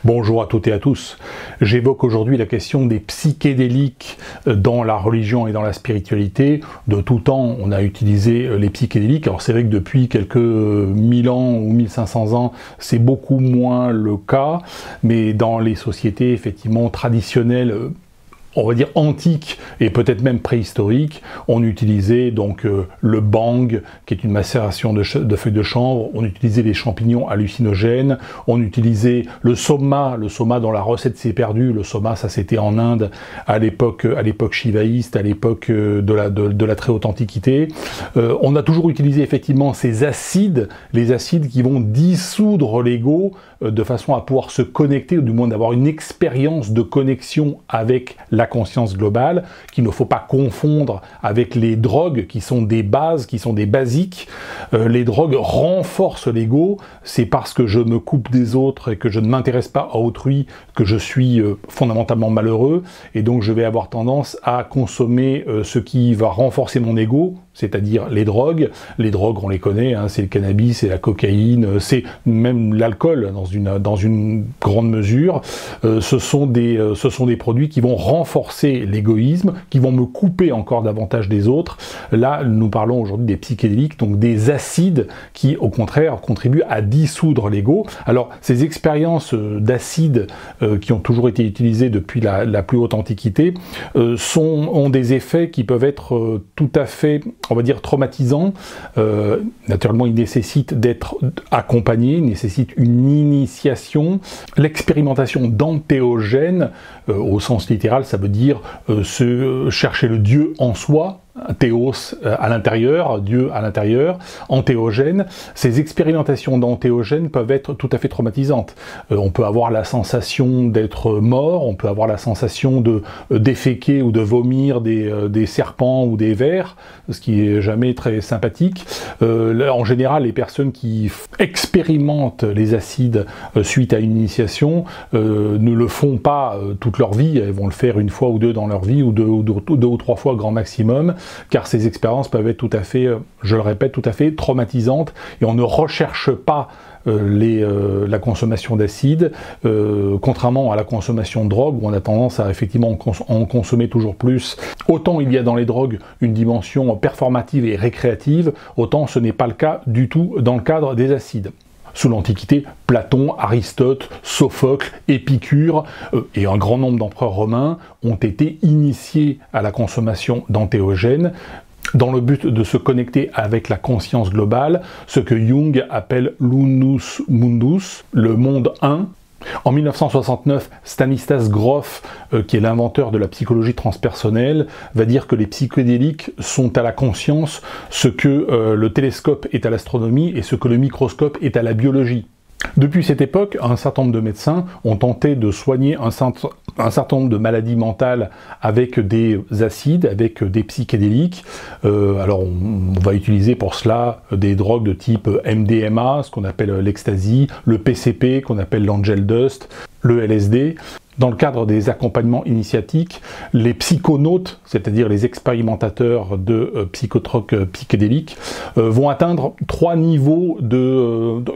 Bonjour à toutes et à tous. J'évoque aujourd'hui la question des psychédéliques dans la religion et dans la spiritualité. De tout temps, on a utilisé les psychédéliques. Alors c'est vrai que depuis quelques 1000 ans ou 1500 ans, c'est beaucoup moins le cas. Mais dans les sociétés effectivement traditionnelles, on va dire antique et peut-être même préhistorique, on utilisait donc le bang, qui est une macération de feuilles de chanvre, on utilisait les champignons hallucinogènes, on utilisait le soma dont la recette s'est perdue. Le soma, ça c'était en Inde à l'époque shivaïste, à l'époque de la très haute antiquité. On a toujours utilisé effectivement ces acides, les acides qui vont dissoudre l'ego de façon à pouvoir se connecter, ou du moins d'avoir une expérience de connexion avec la conscience globale, qu'il ne faut pas confondre avec les drogues qui sont des bases, qui sont des basiques. Les drogues renforcent l'ego, c'est parce que je me coupe des autres et que je ne m'intéresse pas à autrui que je suis fondamentalement malheureux, et donc je vais avoir tendance à consommer ce qui va renforcer mon ego, c'est-à-dire les drogues. Les drogues, on les connaît, hein, c'est le cannabis, c'est la cocaïne, c'est même l'alcool dans une grande mesure. Ce sont des produits qui vont renforcer l'égoïsme, qui vont me couper encore davantage des autres. Là, nous parlons aujourd'hui des psychédéliques, donc des acides qui, au contraire, contribuent à dissoudre l'ego. Alors, ces expériences d'acides qui ont toujours été utilisées depuis la plus haute antiquité ont des effets qui peuvent être tout à fait, on va dire, traumatisants. Naturellement, ils nécessitent d'être accompagnés, ils nécessitent une initiation. L'expérimentation d'entéogènes, au sens littéral, ça veut dire chercher le Dieu en soi, théos à l'intérieur, Dieu à l'intérieur, entéogène. Ces expérimentations d'entéogènes peuvent être tout à fait traumatisantes. On peut avoir la sensation d'être mort, on peut avoir la sensation de déféquer ou de vomir des serpents ou des vers, ce qui est jamais très sympathique. En général, les personnes qui expérimentent les acides suite à une initiation ne le font pas toute leur vie, elles vont le faire une fois ou deux dans leur vie, ou deux ou trois fois grand maximum, car ces expériences peuvent être tout à fait, je le répète, tout à fait traumatisantes, et on ne recherche pas la consommation d'acide, contrairement à la consommation de drogue, où on a tendance à effectivement en consommer toujours plus. Autant il y a dans les drogues une dimension performative et récréative, autant ce n'est pas le cas du tout dans le cadre des acides. Sous l'Antiquité, Platon, Aristote, Sophocle, Épicure et un grand nombre d'empereurs romains ont été initiés à la consommation d'entéogènes dans le but de se connecter avec la conscience globale, ce que Jung appelle l'unus mundus, le monde un. En 1969, Stanislas Grof, qui est l'inventeur de la psychologie transpersonnelle, va dire que les psychédéliques sont à la conscience ce que le télescope est à l'astronomie et ce que le microscope est à la biologie. Depuis cette époque, un certain nombre de médecins ont tenté de soigner un certain nombre de maladies mentales avec des acides, avec des psychédéliques. Alors on va utiliser pour cela des drogues de type MDMA, ce qu'on appelle l'ecstasy, le PCP, qu'on appelle l'angel dust, le LSD. Dans le cadre des accompagnements initiatiques, les psychonautes, c'est-à-dire les expérimentateurs de psychotropes psychédéliques, vont atteindre il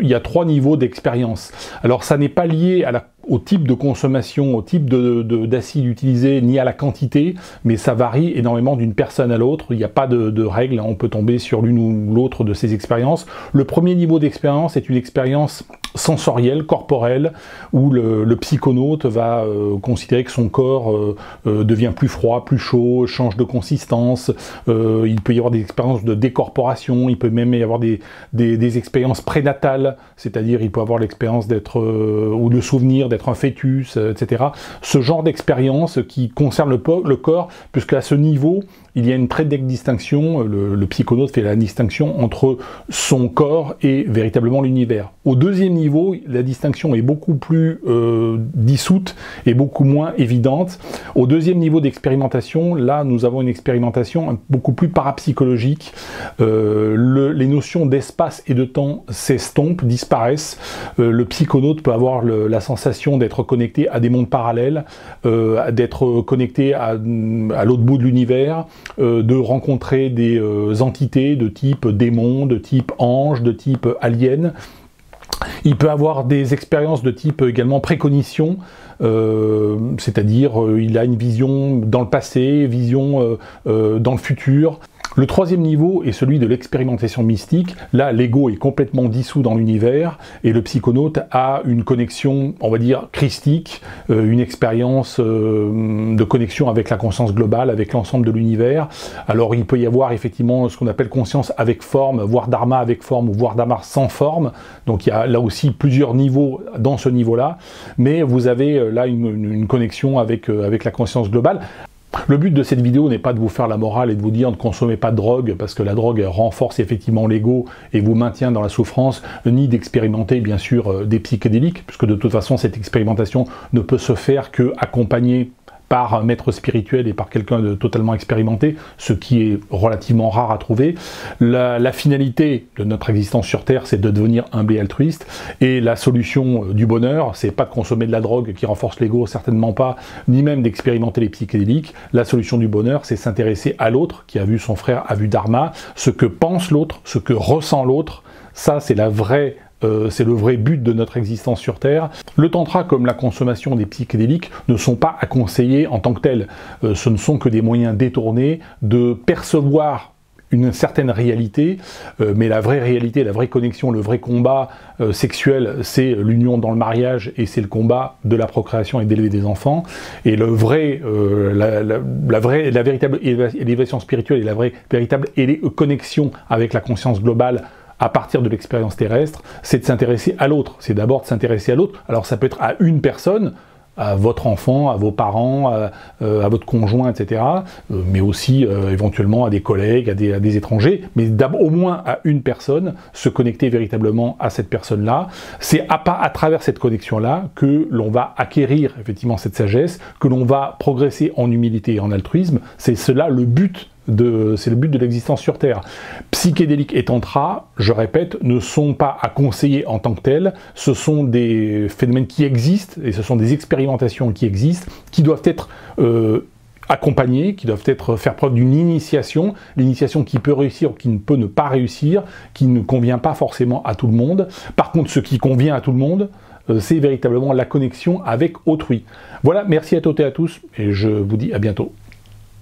y a trois niveaux d'expérience. Alors ça n'est pas lié au type de consommation, au type d'acide utilisé, ni à la quantité, mais ça varie énormément d'une personne à l'autre. Il n'y a pas de règle, on peut tomber sur l'une ou l'autre de ces expériences. Le premier niveau d'expérience est une expérience sensorielle, corporelle, où le psychonaute va considérer que son corps devient plus froid, plus chaud, change de consistance. Il peut y avoir des expériences de décorporation, il peut même y avoir des expériences prénatales, c'est-à-dire il peut avoir l'expérience d'être, ou le souvenir d'être un fœtus, etc. Ce genre d'expérience qui concerne le corps, puisqu'à ce niveau, il y a une très nette distinction, le psychonaute fait la distinction entre son corps et véritablement l'univers. Au deuxième niveau, la distinction est beaucoup plus dissoute et beaucoup moins évidente. Au deuxième niveau d'expérimentation, là, nous avons une expérimentation beaucoup plus parapsychologique. Les notions d'espace et de temps s'estompent, disparaissent. Le psychonaute peut avoir la sensation d'être connecté à des mondes parallèles, d'être connecté à l'autre bout de l'univers, de rencontrer des entités de type démon, de type ange, de type alien. Il peut avoir des expériences de type également précognition, c'est-à-dire il a une vision dans le passé, vision dans le futur. Le troisième niveau est celui de l'expérimentation mystique. Là, l'ego est complètement dissous dans l'univers et le psychonaute a une connexion, on va dire, christique, une expérience de connexion avec la conscience globale, avec l'ensemble de l'univers. Alors, il peut y avoir effectivement ce qu'on appelle conscience avec forme, voire dharma avec forme, ou voire dharma sans forme. Donc, il y a là aussi plusieurs niveaux dans ce niveau-là. Mais vous avez là une connexion avec la conscience globale. Le but de cette vidéo n'est pas de vous faire la morale et de vous dire ne consommez pas de drogue, parce que la drogue renforce effectivement l'ego et vous maintient dans la souffrance, ni d'expérimenter bien sûr des psychédéliques, puisque de toute façon cette expérimentation ne peut se faire que accompagnée par un maître spirituel et par quelqu'un de totalement expérimenté, ce qui est relativement rare à trouver. La finalité de notre existence sur Terre, c'est de devenir humble et altruiste, et la solution du bonheur, c'est pas de consommer de la drogue qui renforce l'ego, certainement pas, ni même d'expérimenter les psychédéliques. La solution du bonheur, c'est s'intéresser à l'autre, qui a vu son frère, a vu Dharma, ce que pense l'autre, ce que ressent l'autre. Ça, c'est c'est le vrai but de notre existence sur Terre. Le tantra, comme la consommation des psychédéliques, ne sont pas à conseiller en tant que tels. Ce ne sont que des moyens détournés de percevoir une certaine réalité, mais la vraie réalité, la vraie connexion, le vrai combat sexuel, c'est l'union dans le mariage et c'est le combat de la procréation et d'élever des enfants. Et le vrai, la véritable élévation spirituelle et la véritable connexion avec la conscience globale à partir de l'expérience terrestre, c'est de s'intéresser à l'autre. C'est d'abord de s'intéresser à l'autre. Alors ça peut être à une personne, à votre enfant, à vos parents, à votre conjoint, etc. Mais aussi éventuellement à des collègues, à des étrangers, mais au moins à une personne, se connecter véritablement à cette personne-là. C'est à travers cette connexion-là que l'on va acquérir effectivement cette sagesse, que l'on va progresser en humilité et en altruisme. C'est cela le but. C'est le but de l'existence sur Terre. Psychédélique et tantra, je répète, ne sont pas à conseiller en tant que tels, ce sont des phénomènes qui existent, et ce sont des expérimentations qui existent, qui doivent être accompagnées, qui doivent faire preuve d'une initiation, l'initiation qui peut réussir ou qui ne peut ne pas réussir, qui ne convient pas forcément à tout le monde. Par contre, ce qui convient à tout le monde, c'est véritablement la connexion avec autrui. Voilà, merci à toutes et à tous, et je vous dis à bientôt.